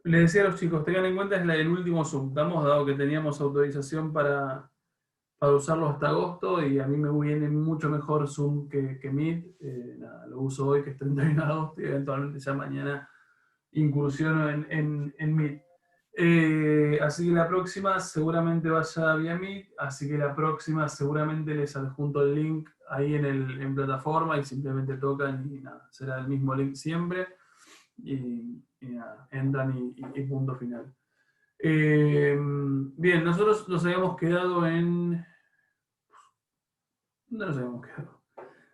Les decía a los chicos, tengan en cuenta, es el último Zoom. Dado que teníamos autorización para usarlo hasta agosto y a mí me viene mucho mejor Zoom que Meet. Nada, lo uso hoy, que es 31 de agosto, y eventualmente ya mañana incursiono en Meet. Así que la próxima seguramente vaya vía Meet, así que la próxima seguramente les adjunto el link ahí en plataforma y simplemente tocan y nada, será el mismo link siempre y nada, entran y punto final. Bien, nosotros nos habíamos quedado en... ¿Dónde nos habíamos quedado?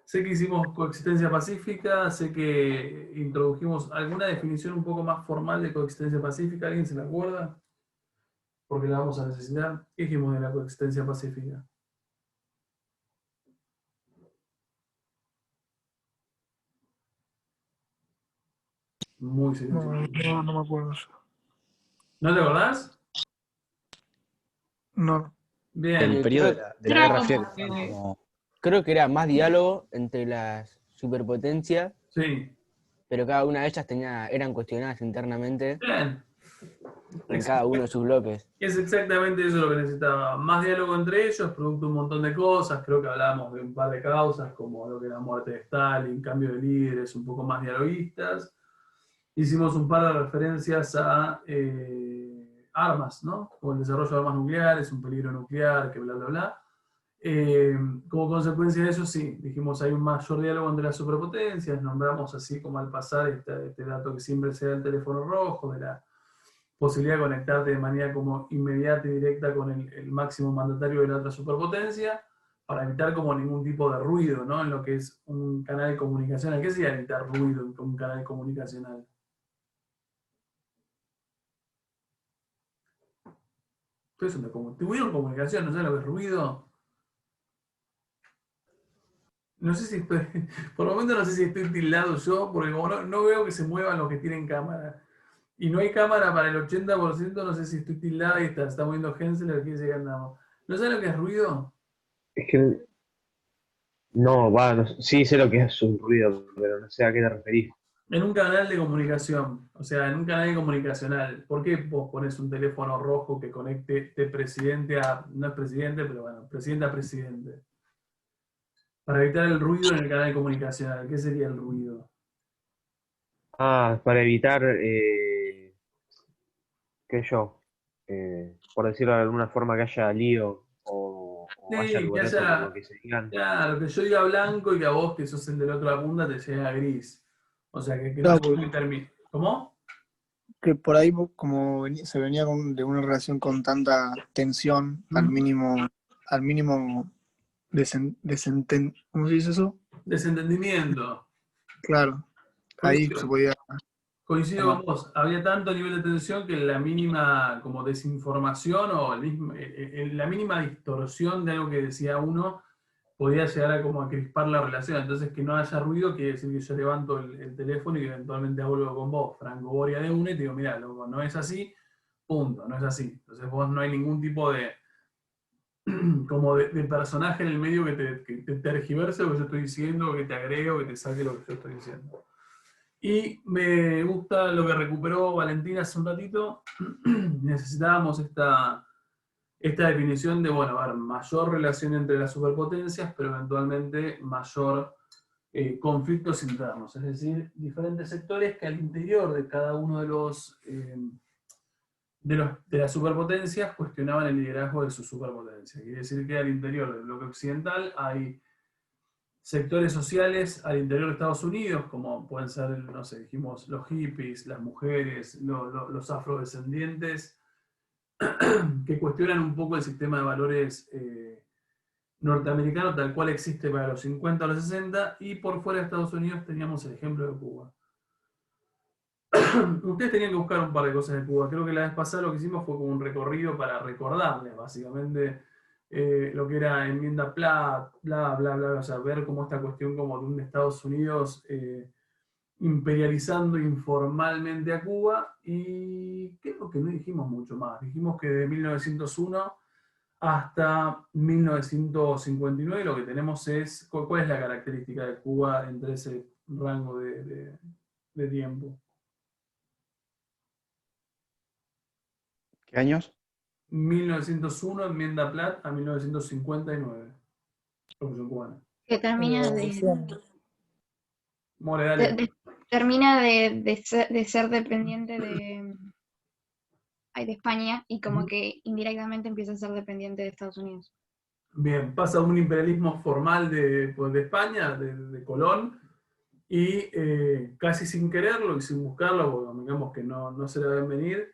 Sé que hicimos coexistencia pacífica, sé que introdujimos alguna definición un poco más formal de coexistencia pacífica. ¿Alguien se la acuerda? Porque la vamos a necesitar. ¿Qué dijimos de la coexistencia pacífica? Muy No, silencioso. no me acuerdo yo. ¿No te acordás? No. Bien. El periodo de la Era Guerra Fría, como que estaban que como, creo que era más diálogo entre las superpotencias, Sí. pero cada una de ellas eran cuestionadas internamente Bien. en cada uno de sus bloques. Es exactamente eso lo que necesitaba. Más diálogo entre ellos, producto de un montón de cosas. Creo que hablábamos de un par de causas, como lo que era la muerte de Stalin, cambio de líderes, un poco más dialoguistas. Hicimos un par de referencias a armas, ¿no? Como el desarrollo de armas nucleares, un peligro nuclear, que bla, bla, bla. Eh, Como consecuencia de eso, sí, dijimos hay un mayor diálogo entre las superpotencias, nombramos así como al pasar este dato que siempre se da el teléfono rojo, de la posibilidad de conectarte de manera como inmediata y directa con el máximo mandatario de la otra superpotencia, para evitar como ningún tipo de ruido, ¿no? En lo que es un canal comunicacional. ¿Qué sería evitar ruido en un canal comunicacional? Tuvieron comunicación, ¿no sabes lo que es ruido? No sé si estoy, por el momento no sé si estoy tildado yo, porque como no veo que se muevan los que tienen cámara. Y no hay cámara para el 80%, no sé si estoy tildada y está moviendo Hensel, o quiere decir que andamos. ¿No sabes lo que es ruido? Es que no, va, sí sé lo que es un ruido, pero no sé a qué te referís. En un canal de comunicación, o sea, en un canal comunicacional. ¿Por qué vos pones un teléfono rojo que conecte de presidente a, no es presidente, pero bueno, presidente a presidente? Para evitar el ruido en el canal comunicacional. ¿Qué sería el ruido? Ah, para evitar, qué sé yo, por decirlo de alguna forma, que haya lío o haya Sí, que alboroto con lo haya, que se digan. claro, que yo diga blanco y que a vos, que sos el del otro de la punta, te llegue a gris. O sea, que no Claro, se termine. ¿Cómo? que por ahí como se venía de una relación con tanta tensión al mínimo ¿cómo se dice eso? Desentendimiento. Claro, ahí se Coincido, podía coincido tomar. con vos. Había tanto nivel de tensión que la mínima como desinformación o la mínima distorsión de algo que decía uno podía llegar a como a crispar la relación. Entonces, que no haya ruido quiere decir que yo levanto el teléfono y eventualmente hablo con vos, Franco Boria de una, y te digo, mira, loco, no es así, punto, no es así. Entonces vos no hay ningún tipo de como de personaje en el medio que te tergiverse lo que yo estoy diciendo, que te agregue o que te saque lo que yo estoy diciendo. Y me gusta lo que recuperó Valentina hace un ratito. Necesitábamos esta definición de, bueno, a ver, mayor relación entre las superpotencias, pero eventualmente mayor conflictos internos, es decir, diferentes sectores que al interior de cada uno de las superpotencias cuestionaban el liderazgo de su superpotencia. Quiere decir que al interior del bloque occidental hay sectores sociales al interior de Estados Unidos, como pueden ser, no sé, dijimos, los hippies, las mujeres, los afrodescendientes, que cuestionan un poco el sistema de valores norteamericano tal cual existe para los 50 o los 60, y por fuera de Estados Unidos teníamos el ejemplo de Cuba. Ustedes tenían que buscar un par de cosas de Cuba. Creo que la vez pasada lo que hicimos fue como un recorrido para recordarles, básicamente, lo que era enmienda Platt, bla, bla, bla, o sea, ver cómo esta cuestión como de un Estados Unidos imperializando informalmente a Cuba, y creo que no dijimos mucho más. Dijimos que de 1901 hasta 1959 lo que tenemos es, ¿cuál es la característica de Cuba entre ese rango de tiempo? ¿Qué años? 1901, enmienda Platt, a 1959. Revolución cubana. Que termina Revolución. More, dale. termina de ser dependiente de España y como que indirectamente empieza a ser dependiente de Estados Unidos. Bien, pasa un imperialismo formal pues, de España, de Colón, y casi sin quererlo y sin buscarlo, porque digamos que no se la ven venir,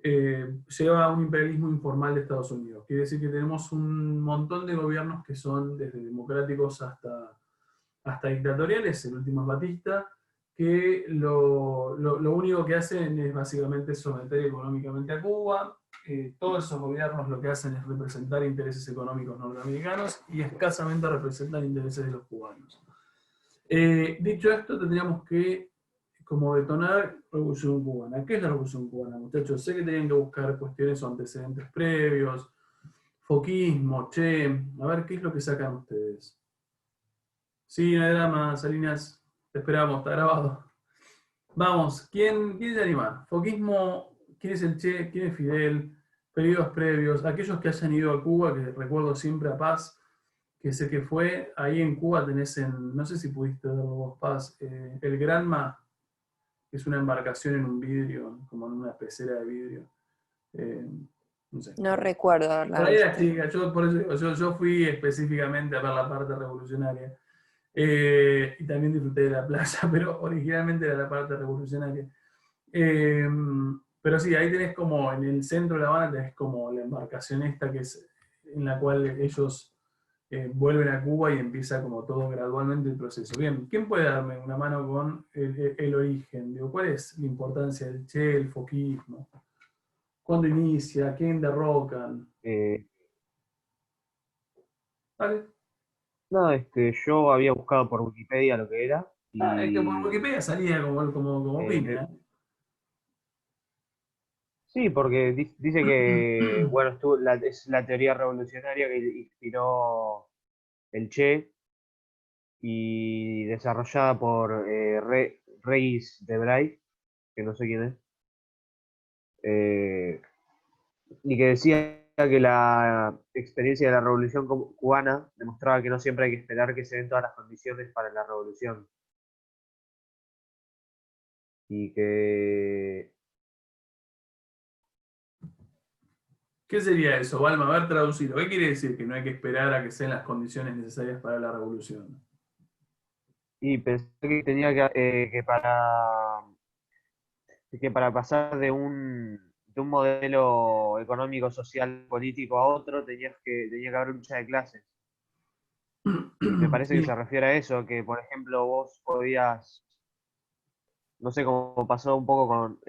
lleva a un imperialismo informal de Estados Unidos. Quiere decir que tenemos un montón de gobiernos que son desde democráticos hasta dictatoriales, el último es Batista, que lo único que hacen es básicamente someter económicamente a Cuba. Todos esos gobiernos lo que hacen es representar intereses económicos norteamericanos y escasamente representan intereses de los cubanos. Dicho esto, tendríamos que como detonar Revolución Cubana. ¿Qué es la Revolución Cubana, muchachos? Sé que tenían que buscar cuestiones o antecedentes previos, foquismo, che, a ver qué es lo que sacan ustedes. Sí, no hay drama, Salinas, te esperamos, está grabado. Vamos, ¿quién se anima? Foquismo, ¿quién es el Che? ¿Quién es Fidel? Periodos previos, aquellos que hayan ido a Cuba, que recuerdo siempre a Paz, que sé que fue, ahí en Cuba tenés no sé si pudiste verlo vos, Paz, el Granma, que es una embarcación en un vidrio, como en una pecera de vidrio. No sé. No recuerdo Por haberla ahí era visto. chica, por eso digo, yo fui específicamente a ver la parte revolucionaria. Y también disfruté de la playa, pero originalmente era la parte revolucionaria. Pero sí, ahí tenés como, en el centro de La Habana tenés como la embarcación esta que es en la cual ellos vuelven a Cuba y empieza como todo gradualmente el proceso. Bien, ¿quién puede darme una mano con el origen? Digo, ¿cuál es la importancia del Che, el foquismo? ¿Cuándo inicia? ¿Quién derrocan? ¿Vale? No, yo había buscado por Wikipedia lo que era Es que por y Wikipedia salía como piña. sí, porque dice que, bueno, es la teoría revolucionaria que inspiró el Che y desarrollada por Regis Debray, que no sé quién es, y que decía que la experiencia de la revolución cubana demostraba que no siempre hay que esperar que se den todas las condiciones para la revolución. Y que ¿Qué sería eso, Balma? A ver, traducido. ¿Qué quiere decir que no hay que esperar a que sean las condiciones necesarias para la revolución? y pensé que tenía que para pasar de un modelo económico, social, político a otro, tenía que haber lucha de clases. Me parece que Sí. se refiere a eso, que por ejemplo vos podías, no sé cómo pasó un poco con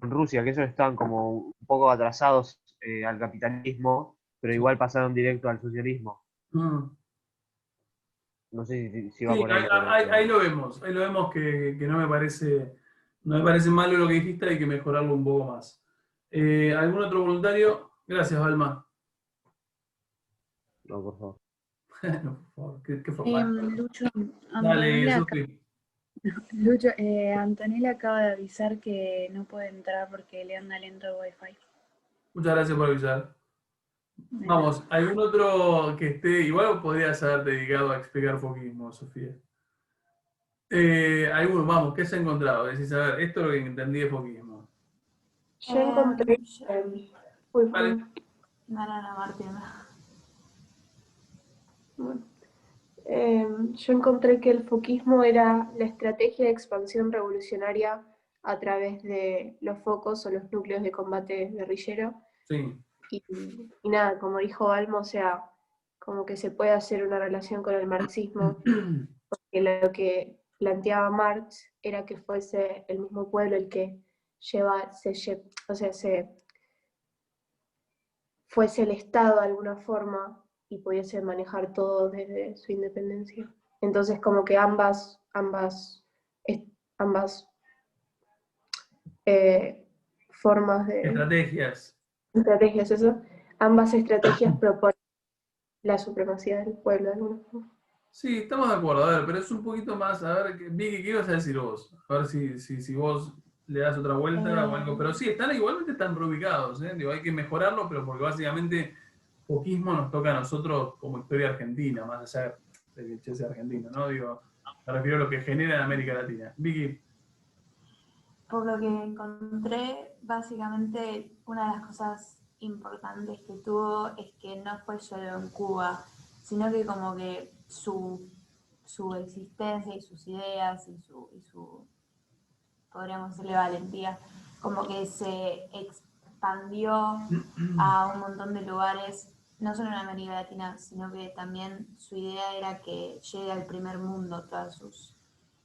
Rusia, que ellos estaban como un poco atrasados al capitalismo, pero igual pasaron directo al socialismo. Mm. No sé si va Sí, por ahí, pero ahí lo vemos que no me parece malo lo que dijiste, hay que mejorarlo un poco más. ¿Algún otro voluntario? Gracias, Balma. no, por favor. No, por favor, qué formal. Lucho, Dale, Antonella, Sofi. Lucho, Antonella acaba de avisar que no puede entrar porque le anda lento el wifi. Muchas gracias por avisar. Vamos, ¿algún otro que esté, igual podrías haberte dedicado a explicar foquismo, Sofía? Alguno, vamos, ¿qué se ha encontrado? Decís, a ver, esto es lo que entendí de foquismo. Yo encontré. Uy, Vale. no, Martín. Bueno. Yo encontré que el foquismo era la estrategia de expansión revolucionaria a través de los focos o los núcleos de combate guerrillero. Sí. Y nada, como dijo Balmo, o sea, como que se puede hacer una relación con el marxismo, porque lo que planteaba Marx era que fuese el mismo pueblo el que fuese el Estado de alguna forma y pudiese manejar todo desde su independencia. Entonces como que ambas formas de Estrategias. ambas estrategias proponen la supremacía del pueblo de alguna forma. Sí, estamos de acuerdo, a ver, pero es un poquito más, a ver, Vicky, ¿qué ibas a decir vos? A ver si vos le das otra vuelta o algo, pero sí, igualmente están reubicados, ¿eh? Digo, hay que mejorarlo, pero porque básicamente foquismo nos toca a nosotros como historia argentina, más allá de que el Che sea argentino, ¿no? Digo, me refiero a lo que genera en América Latina. Vicky. Por lo que encontré, básicamente una de las cosas importantes que tuvo es que no fue solo en Cuba, sino que como que su existencia y sus ideas y su podríamos decirle valentía, como que se expandió a un montón de lugares, no solo en América Latina, sino que también su idea era que llegue al primer mundo todas sus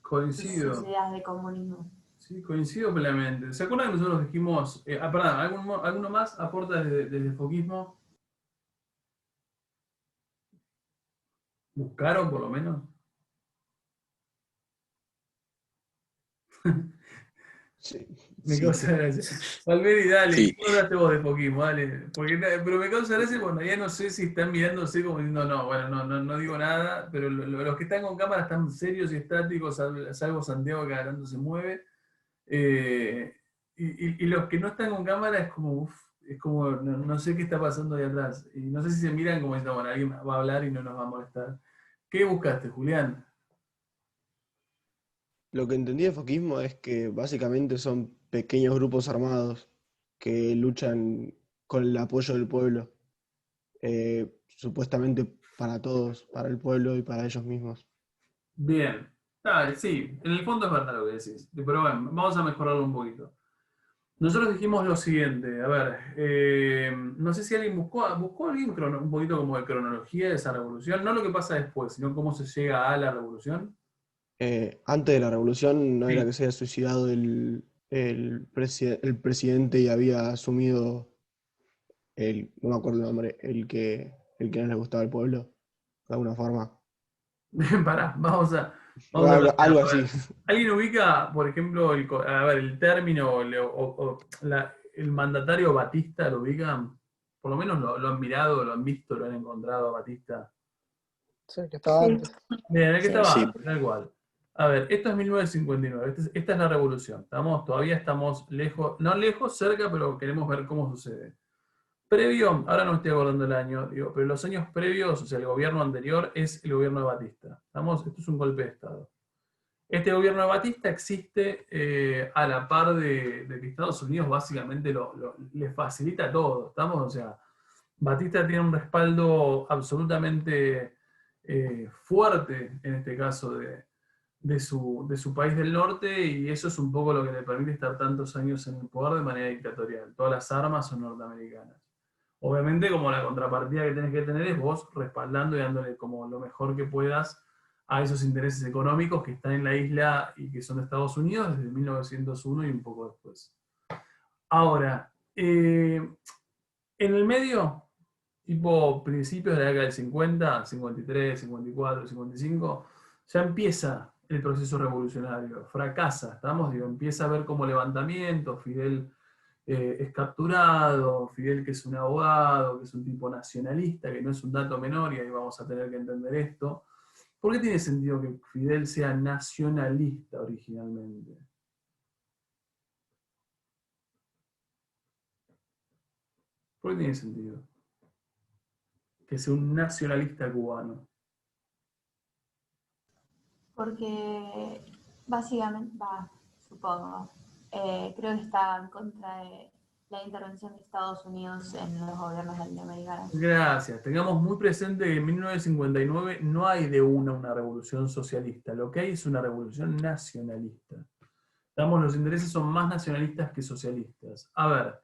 Coincido. ideas de comunismo. Sí, coincido plenamente. ¿Se acuerdan que nosotros dijimos, perdón, ¿alguno más aporta desde foquismo? ¿Buscaron por lo menos? Sí. Me causa gracia. Valveri, dale, Sí. ¿qué hablaste vos de foquismo? Dale. Pero me causa gracia cuando ya no sé si están mirándose como diciendo, no digo nada, pero los que están con cámara están serios y estáticos, salvo Santiago que cada tanto se mueve. Y los que no están con cámara es como, no sé qué está pasando ahí atrás. Y no sé si se miran como diciendo, bueno, alguien va a hablar y no nos va a molestar. ¿Qué buscaste, Julián? Lo que entendí de foquismo es que básicamente son pequeños grupos armados que luchan con el apoyo del pueblo, supuestamente para todos, para el pueblo y para ellos mismos. Bien. Sí, en el fondo es verdad lo que decís. Pero bueno, vamos a mejorarlo un poquito. Nosotros dijimos lo siguiente, a ver, no sé si alguien buscó alguien un poquito como de cronología de esa revolución, no lo que pasa después, sino cómo se llega a la revolución. Antes de la revolución no Sí. era que se había suicidado el presidente y había asumido no me acuerdo el nombre, el que no le gustaba al pueblo, de alguna forma. Pará, vamos a Algo a así. ver. ¿Alguien ubica, por ejemplo, el término el mandatario Batista, lo ubican? Por lo menos lo han mirado, lo han visto, lo han encontrado a Batista. Sí, que estaba Sí. antes. Bien, el que estaba Sí. antes, tal cual. A ver, esto es 1959, esta es la revolución. Todavía estamos lejos, no lejos, cerca, pero queremos ver cómo sucede. Previo, ahora no me estoy acordando el año, digo, pero los años previos, o sea, el gobierno anterior es el gobierno de Batista. Esto es un golpe de Estado. Este gobierno de Batista existe a la par de que Estados Unidos básicamente le facilita todo. ¿Estamos? O sea, Batista tiene un respaldo absolutamente fuerte, en este caso, de su país del norte, y eso es un poco lo que le permite estar tantos años en el poder de manera dictatorial. Todas las armas son norteamericanas. Obviamente, como la contrapartida que tenés que tener es vos respaldando y dándole como lo mejor que puedas a esos intereses económicos que están en la isla y que son de Estados Unidos desde 1901 y un poco después. Ahora, en el medio, tipo principios de la década del 50, 53, 54, 55, ya empieza el proceso revolucionario, fracasa, ¿estamos? Digo, empieza a ver como levantamientos, Fidel es capturado, Fidel que es un abogado, que es un tipo nacionalista, que no es un dato menor, y ahí vamos a tener que entender esto. ¿Por qué tiene sentido que Fidel sea nacionalista originalmente? ¿Por qué tiene sentido que sea un nacionalista cubano? Porque básicamente, supongo, creo que está en contra de la intervención de Estados Unidos en los gobiernos latinoamericanos. Gracias. Tengamos muy presente que en 1959 no hay de una revolución socialista. Lo que hay es una revolución nacionalista. Los intereses son más nacionalistas que socialistas. A ver,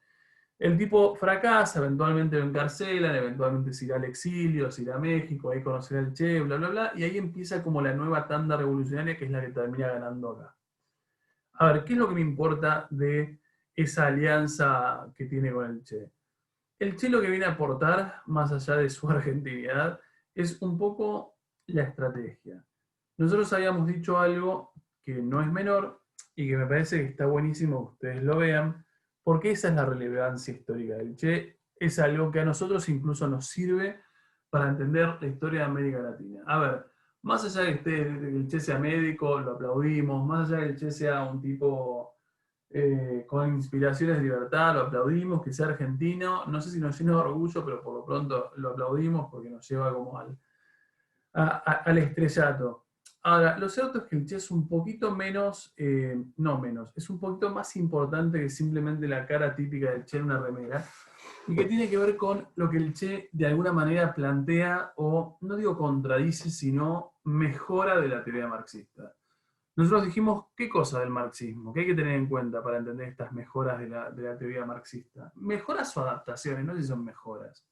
el tipo fracasa, eventualmente lo encarcelan, eventualmente se irá al exilio, se irá a México, ahí conocerá al Che, bla, bla, bla, y ahí empieza como la nueva tanda revolucionaria que es la que termina ganando acá. A ver, ¿qué es lo que me importa de esa alianza que tiene con el Che? El Che lo que viene a aportar, más allá de su argentinidad, es un poco la estrategia. Nosotros habíamos dicho algo que no es menor y que me parece que está buenísimo que ustedes lo vean, porque esa es la relevancia histórica del Che. Es algo que a nosotros incluso nos sirve para entender la historia de América Latina. A ver, más allá de que el Che sea médico, lo aplaudimos, más allá de que el Che sea un tipo con inspiraciones de libertad, lo aplaudimos, que sea argentino, no sé si nos llena de orgullo, pero por lo pronto lo aplaudimos porque nos lleva como al estrellato. Ahora, lo cierto es que el Che es un poquito menos, no menos, es un poquito más importante que simplemente la cara típica del Che en una remera, y que tiene que ver con lo que el Che de alguna manera plantea, o no digo contradice, sino mejora de la teoría marxista. Nosotros dijimos, ¿qué cosa del marxismo? ¿Qué hay que tener en cuenta para entender estas mejoras de la teoría marxista? ¿Mejoras o adaptaciones? No sé si son mejoras.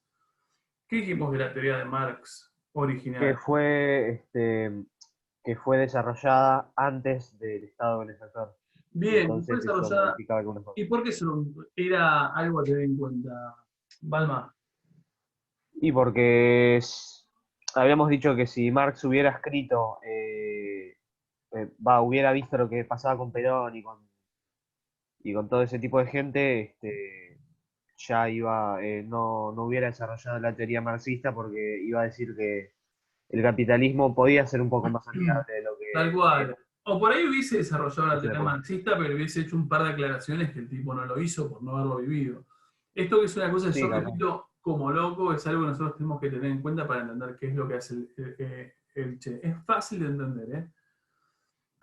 ¿Qué dijimos de la teoría de Marx original? Que fue desarrollada antes del Estado benefactor. Bien, fue Entonces eso desarrollada. modificaba algunas cosas. ¿Y por qué eso era algo a tener en cuenta, Balma? Y porque habíamos dicho que si Marx hubiera escrito, hubiera visto lo que pasaba con Perón y con todo ese tipo de gente, ya iba, no hubiera desarrollado la teoría marxista porque iba a decir que el capitalismo podía ser un poco más amigable de lo Tal que cual. era. O por ahí hubiese desarrollado la Estoy de teoría acuerdo. marxista, pero hubiese hecho un par de aclaraciones que el tipo no lo hizo por no haberlo vivido. Esto que es una cosa que Sí, yo capaz. repito como loco, es algo que nosotros tenemos que tener en cuenta para entender qué es lo que hace el Che. Es fácil de entender, ¿eh?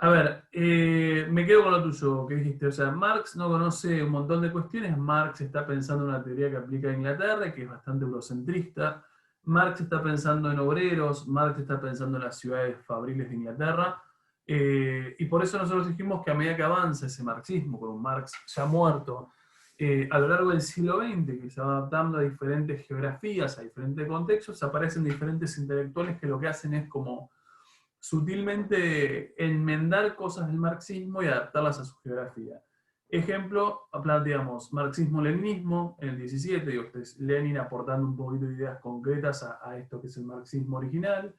A ver, me quedo con lo tuyo que dijiste. O sea, Marx no conoce un montón de cuestiones. Marx está pensando en una teoría que aplica a Inglaterra, que es bastante eurocentrista. Marx está pensando en obreros. Marx está pensando en las ciudades fabriles de Inglaterra. Y por eso nosotros dijimos que a medida que avanza ese marxismo, con un Marx ya muerto, a lo largo del siglo XX, que se va adaptando a diferentes geografías, a diferentes contextos, aparecen diferentes intelectuales que lo que hacen es como sutilmente enmendar cosas del marxismo y adaptarlas a su geografía. Ejemplo, planteamos marxismo-leninismo en el 17, digo, este es Lenin aportando un poquito de ideas concretas a esto que es el marxismo original,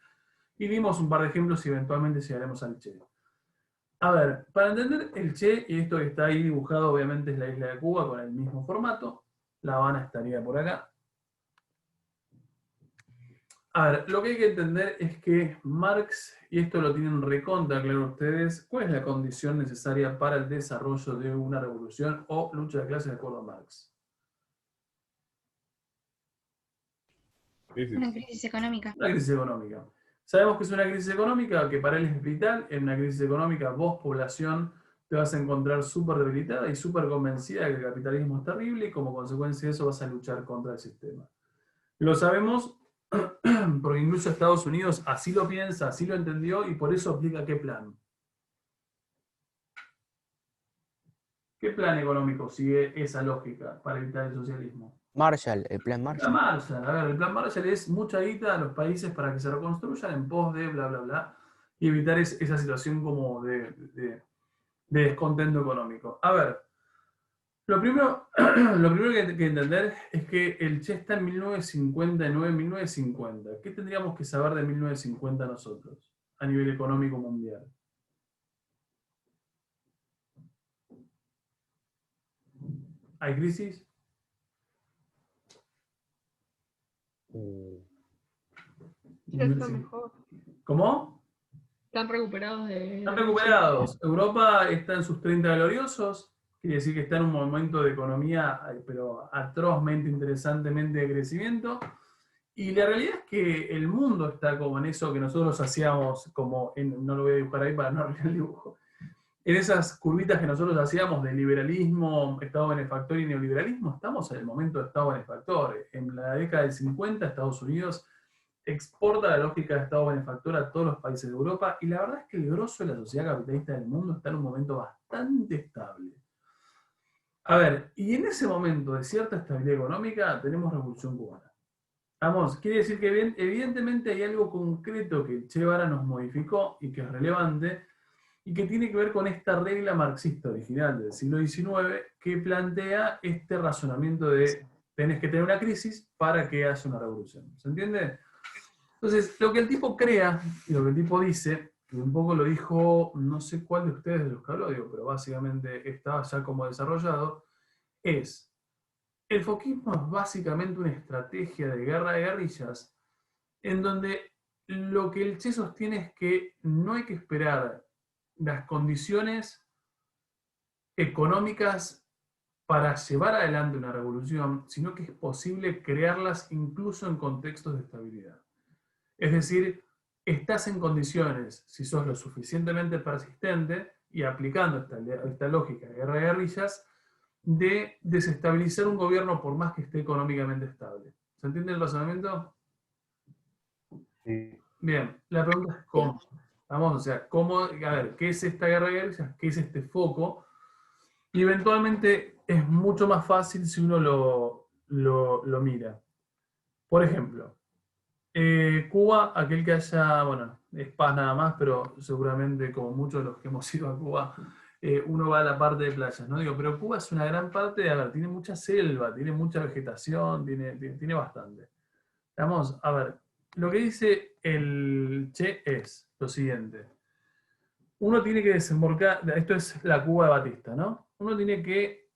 y vimos un par de ejemplos y eventualmente llegaremos al Che. A ver, para entender el Che, y esto que está ahí dibujado obviamente es la isla de Cuba con el mismo formato, La Habana estaría por acá. A ver, lo que hay que entender es que Marx, y esto lo tienen recontra claro ustedes, ¿cuál es la condición necesaria para el desarrollo de una revolución o lucha de clases de acuerdo a Marx? Una crisis económica. Una crisis económica. Sabemos que es una crisis económica que para él es vital. En una crisis económica vos, población, te vas a encontrar súper debilitada y súper convencida de que el capitalismo es terrible y como consecuencia de eso vas a luchar contra el sistema. Lo sabemos porque incluso Estados Unidos así lo piensa, así lo entendió y por eso aplica qué plan. ¿Qué plan económico sigue esa lógica para evitar el socialismo? Marshall, el plan El plan Marshall. Marshall. A ver, el plan Marshall es mucha guita a los países para que se reconstruyan en pos de bla, bla, bla, y evitar esa situación como de descontento económico. A ver, lo primero, lo primero que hay que entender es que el Che está en 1959, 1950. ¿Qué tendríamos que saber de 1950 nosotros a nivel económico mundial? ¿Hay crisis? Ya está mejor. ¿Cómo? Están recuperados de Están la crisis. recuperados. Europa está en sus 30 gloriosos, quiere decir que está en un momento de economía, pero atrozmente, interesantemente de crecimiento. Y la realidad es que el mundo está como en eso que nosotros hacíamos, como no lo voy a dibujar ahí para no arruinar el dibujo, en esas curvitas que nosotros hacíamos de liberalismo, Estado benefactor y neoliberalismo, estamos en el momento de Estado benefactor. En la década del 50, Estados Unidos exporta la lógica de Estado benefactor a todos los países de Europa, y la verdad es que el grosso de la sociedad capitalista del mundo está en un momento bastante estable. A ver, y en ese momento de cierta estabilidad económica tenemos Revolución Cubana. Vamos, quiere decir que evidentemente hay algo concreto que Che Guevara nos modificó y que es relevante, y que tiene que ver con esta regla marxista original del siglo XIX que plantea este razonamiento de tenés que tener una crisis para que haya una revolución. ¿Se entiende? Entonces, lo que el tipo crea y lo que el tipo dice, que un poco lo dijo, no sé cuál de ustedes de los que habló, digo, pero básicamente estaba ya como desarrollado, es, el foquismo es básicamente una estrategia de guerra de guerrillas en donde lo que el Che sostiene es que no hay que esperar las condiciones económicas para llevar adelante una revolución, sino que es posible crearlas incluso en contextos de estabilidad. Es decir, estás en condiciones, si sos lo suficientemente persistente y aplicando esta lógica de guerra de guerrillas, de desestabilizar un gobierno por más que esté económicamente estable. ¿Se entiende el razonamiento? Sí. Bien, la pregunta es cómo. Vamos, o sea, cómo, a ver, ¿qué es esta guerra de guerrillas? ¿Qué es este foco? Y eventualmente es mucho más fácil si uno lo mira. Por ejemplo, Cuba, aquel que haya, bueno, es paz nada más, pero seguramente como muchos de los que hemos ido a Cuba, uno va a la parte de playas, ¿no? Digo, pero Cuba es una gran parte, a ver, tiene mucha selva, tiene mucha vegetación, tiene bastante. Vamos, a ver, lo que dice el Che es lo siguiente. Uno tiene que desembarcar, esto es la Cuba de Batista, ¿no? Uno tiene que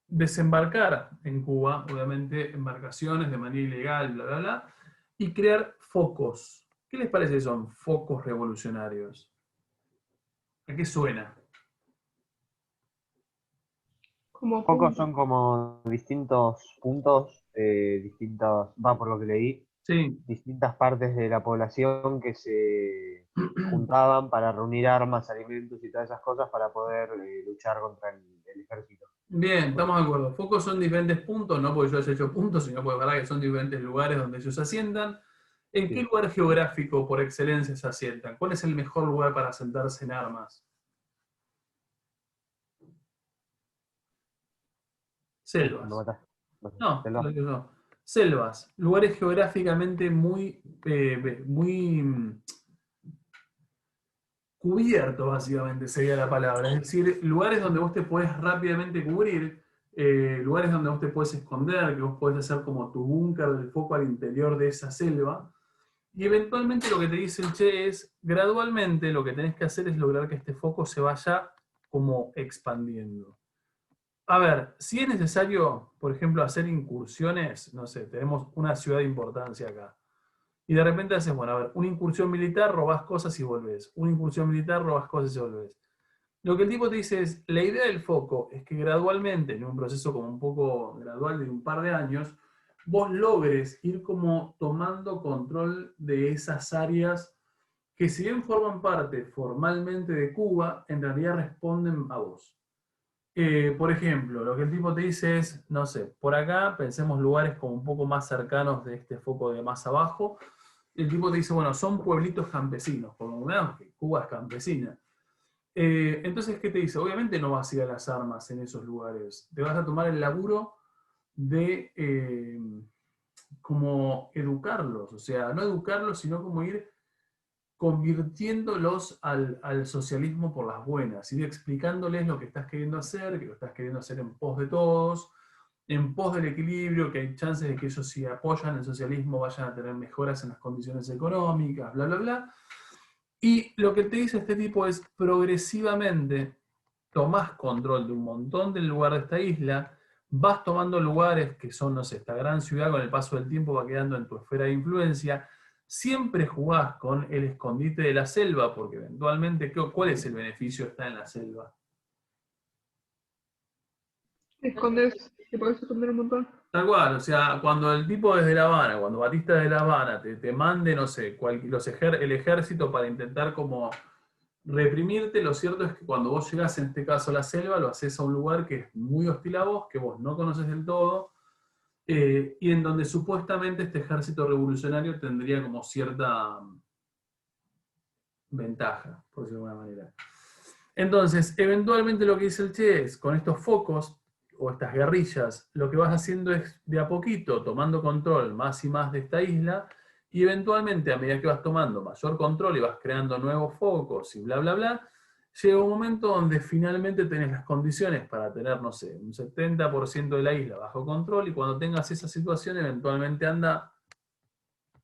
desembarcar en Cuba, obviamente, embarcaciones de manera ilegal, bla, bla, bla, y crear focos. ¿Qué les parece que son focos revolucionarios? ¿A qué suena? Como Focos punto. son como distintos puntos, va por lo que leí, Sí, distintas partes de la población que se juntaban para reunir armas, alimentos y todas esas cosas para poder luchar contra el ejército. bien, estamos de acuerdo. Focos son diferentes puntos, no porque yo haya hecho puntos, sino porque es verdad que son diferentes lugares donde ellos se asientan. ¿En qué Sí. lugar geográfico por excelencia se asientan? ¿Cuál es el mejor lugar para asentarse en armas? Me Selvas. matás. No, Selva. lo digo yo. Selvas, lugares geográficamente muy cubiertos, básicamente sería la palabra. Es decir, lugares donde vos te podés rápidamente cubrir, lugares donde vos te podés esconder, que vos podés hacer como tu búnker del foco al interior de esa selva. Y eventualmente lo que te dice el Che es, gradualmente lo que tenés que hacer es lograr que este foco se vaya como expandiendo. A ver, si es necesario, por ejemplo, hacer incursiones, no sé, tenemos una ciudad de importancia acá. Y de repente haces, bueno, a ver, una incursión militar, robás cosas y volvés. Una incursión militar, robás cosas y volvés. Lo que el tipo te dice es, la idea del foco es que gradualmente, en un proceso como un poco gradual de un par de años, vos logres ir como tomando control de esas áreas que si bien forman parte formalmente de Cuba, en realidad responden a vos. Por ejemplo, lo que el tipo te dice es, no sé, por acá pensemos lugares como un poco más cercanos de este foco de más abajo. El tipo te dice, bueno, son pueblitos campesinos, como veamos que Cuba es campesina. Entonces, ¿qué te dice? Obviamente no vas a ir a las armas en esos lugares. Te vas a tomar el laburo de como educarlos. O sea, no educarlos, sino como ir convirtiéndolos al socialismo por las buenas, ir explicándoles lo que estás queriendo hacer, que lo estás queriendo hacer en pos de todos, en pos del equilibrio, que hay chances de que ellos si apoyan el socialismo vayan a tener mejoras en las condiciones económicas, bla, bla, bla. Y lo que te dice este tipo es, progresivamente tomás control de un montón del lugar de esta isla, vas tomando lugares que son, no sé, esta gran ciudad con el paso del tiempo va quedando en tu esfera de influencia, siempre jugás con el escondite de la selva, porque eventualmente, ¿cuál es el beneficio de estar en la selva? Te escondes, te puedes esconder un montón. Tal cual, o sea, cuando el tipo desde La Habana, cuando Batista desde La Habana te mande, no sé, el ejército para intentar como reprimirte, lo cierto es que cuando vos llegás, en este caso a la selva, lo haces a un lugar que es muy hostil a vos, que vos no conoces del todo, y en donde supuestamente este ejército revolucionario tendría como cierta ventaja, por decirlo de alguna manera. Entonces, eventualmente lo que dice el Che es, con estos focos, o estas guerrillas, lo que vas haciendo es de a poquito tomando control más y más de esta isla, y eventualmente a medida que vas tomando mayor control y vas creando nuevos focos y bla, bla, bla, llega un momento donde finalmente tenés las condiciones para tener, no sé, un 70% de la isla bajo control, y cuando tengas esa situación, eventualmente anda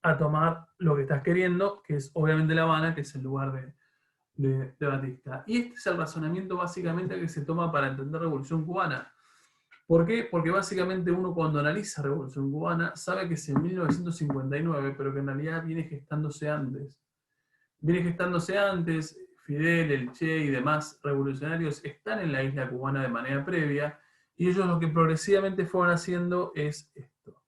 a tomar lo que estás queriendo, que es obviamente La Habana, que es el lugar de Batista. Y este es el razonamiento básicamente que se toma para entender la Revolución Cubana. ¿Por qué? Porque básicamente uno cuando analiza la Revolución Cubana sabe que es en 1959, pero que en realidad viene gestándose antes. Viene gestándose antes, Fidel, el Che y demás revolucionarios están en la isla cubana de manera previa, y ellos lo que progresivamente fueron haciendo es esto.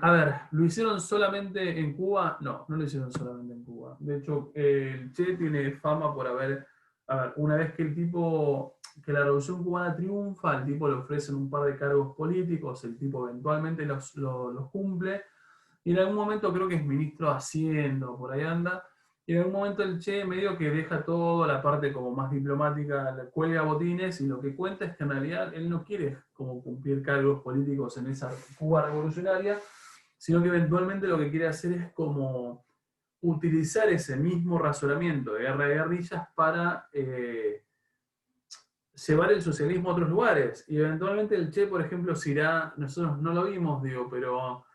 A ver, ¿lo hicieron solamente en Cuba? No, no lo hicieron solamente en Cuba. De hecho, el Che tiene fama por haber, a ver, una vez que que la revolución cubana triunfa, al tipo le ofrecen un par de cargos políticos, el tipo eventualmente los cumple, y en algún momento creo que es ministro de Hacienda, por ahí anda, y en algún momento el Che medio que deja toda la parte como más diplomática, la cuelga botines, y lo que cuenta es que en realidad él no quiere como cumplir cargos políticos en esa Cuba revolucionaria, sino que eventualmente lo que quiere hacer es como utilizar ese mismo razonamiento de guerra de guerrillas para llevar el socialismo a otros lugares. Y eventualmente el Che, por ejemplo, se irá, nosotros no lo vimos, digo, pero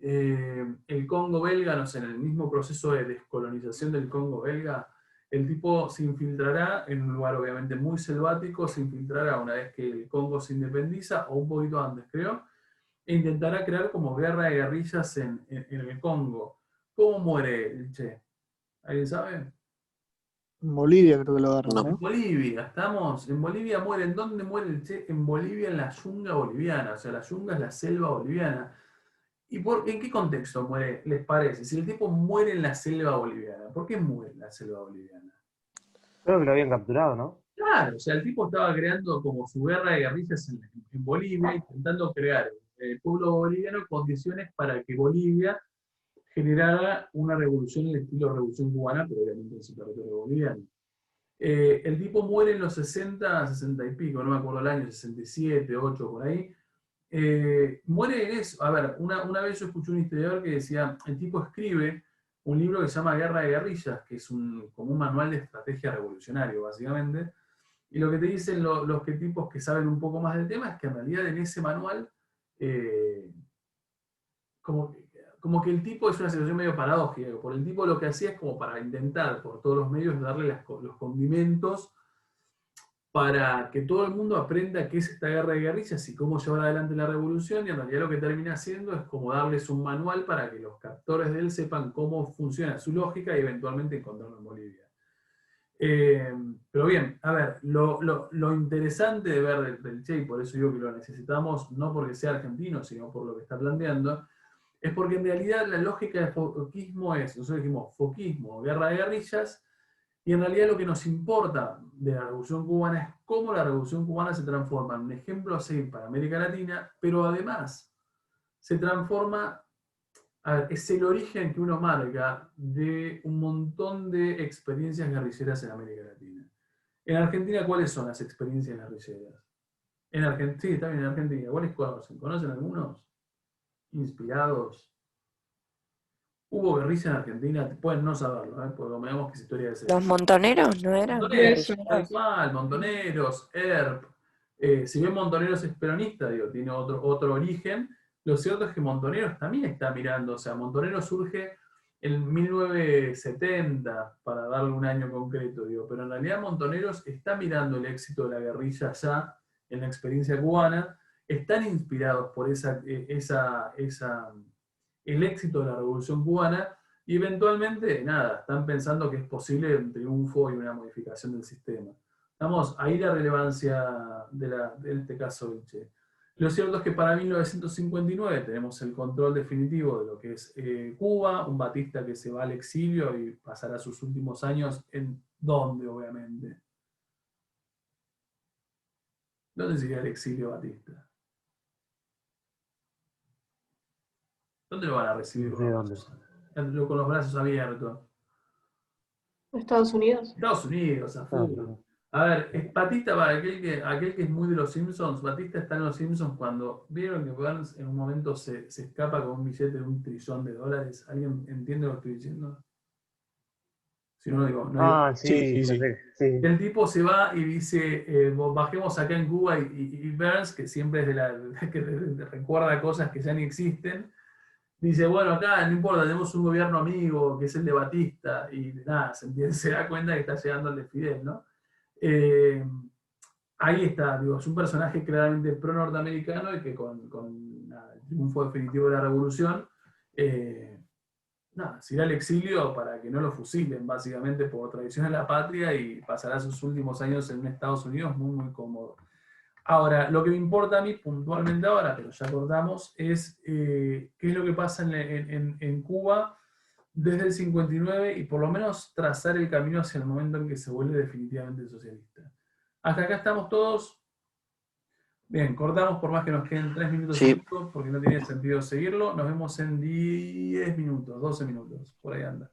el Congo belga, no sé, en el mismo proceso de descolonización del Congo belga, el tipo se infiltrará en un lugar obviamente muy selvático, se infiltrará una vez que el Congo se independiza, o un poquito antes creo, e intentará crear como guerra de guerrillas en el Congo. ¿Cómo muere el Che? ¿Alguien sabe? En Bolivia creo que lo agarran, En ¿no? Bolivia, estamos. En Bolivia muere. ¿En dónde muere el Che? En Bolivia, en la yunga boliviana. O sea, la yunga es la selva boliviana. ¿En qué contexto muere, les parece? Si el tipo muere en la selva boliviana, ¿por qué muere en la selva boliviana? Creo que lo habían capturado, ¿no? Claro, o sea, el tipo estaba creando como su guerra de guerrillas en Bolivia, intentando crear el pueblo boliviano condiciones para que Bolivia generara una revolución en el estilo revolución cubana, pero obviamente en su territorio boliviano. El tipo muere en los 60, 60 y pico, no me acuerdo el año, 67, 8, por ahí. Muere en eso. A ver, una vez yo escuché un historiador que decía, el tipo escribe un libro que se llama Guerra de Guerrillas, que es como un manual de estrategia revolucionario, básicamente. Y lo que te dicen los tipos que saben un poco más del tema es que en realidad en ese manual, eh, como, como que el tipo es una situación medio paradójica. Por el tipo lo que hacía es como para intentar por todos los medios darle los condimentos para que todo el mundo aprenda qué es esta guerra de guerrillas y cómo llevar adelante la revolución, y en realidad lo que termina haciendo es como darles un manual para que los captores de él sepan cómo funciona su lógica y eventualmente encontrarlo en Bolivia. Pero bien, a ver, lo interesante de ver del Che, y por eso digo que lo necesitamos, no porque sea argentino, sino por lo que está planteando, es porque en realidad la lógica de foquismo es, nosotros dijimos foquismo, guerra de guerrillas, y en realidad lo que nos importa de la Revolución Cubana es cómo la Revolución Cubana se transforma en un ejemplo a seguir para América Latina, pero además se transforma, a ver, es el origen que uno marca de un montón de experiencias guerrilleras en América Latina. En Argentina, ¿cuáles son las experiencias guerrilleras? En Argentina, sí, está bien, en Argentina. ¿Cuáles conocen? ¿Conocen algunos? Inspirados. ¿Hubo guerrilla en Argentina? Pueden no saberlo, porque veamos que es historia de ser. Los montoneros no eran Montoneros, tal guerrilleros. cual, Montoneros, ERP. Si bien Montoneros es peronista, digo, tiene otro origen, lo cierto es que Montoneros también está mirando, o sea, Montoneros surge en 1970, para darle un año concreto, digo, pero en realidad Montoneros está mirando el éxito de la guerrilla ya en la experiencia cubana, están inspirados por el éxito de la Revolución Cubana, y eventualmente, nada, están pensando que es posible un triunfo y una modificación del sistema. Vamos, ahí la relevancia de este caso del Che. Lo cierto es que para 1959 tenemos el control definitivo de lo que es Cuba, un Batista que se va al exilio y pasará sus últimos años en ¿dónde, obviamente? ¿Dónde sería el exilio Batista? ¿Dónde lo van a recibir? ¿De dónde? Con los brazos abiertos. Estados Unidos. Estados Unidos, a full. A ver, Batista, para aquel que es muy de los Simpsons, Batista está en los Simpsons cuando vieron que Burns en un momento se escapa con un billete de $1 trillón. ¿Alguien entiende lo que estoy diciendo? Si no, digo, no digo. Sí. El tipo se va y dice, bajemos acá en Cuba, y Burns, que siempre es que recuerda cosas que ya ni existen, dice, bueno, acá no importa, tenemos un gobierno amigo que es el de Batista, y nada, se da cuenta que está llegando el de Fidel, ¿no? Ahí está, digo, es un personaje claramente pro-norteamericano y que con nada, el triunfo definitivo de la revolución, nada, se irá al exilio para que no lo fusilen, básicamente por traición a la patria, y pasará sus últimos años en un Estados Unidos muy, muy cómodo. Ahora, lo que me importa a mí puntualmente ahora, pero ya acordamos, es qué es lo que pasa en Cuba desde el 59 y por lo menos trazar el camino hacia el momento en que se vuelve definitivamente socialista. Hasta acá estamos todos. Bien, cortamos por más que nos queden 3 minutos Sí. y pico, porque no tiene sentido seguirlo. Nos vemos en 10 minutos, 12 minutos, por ahí anda.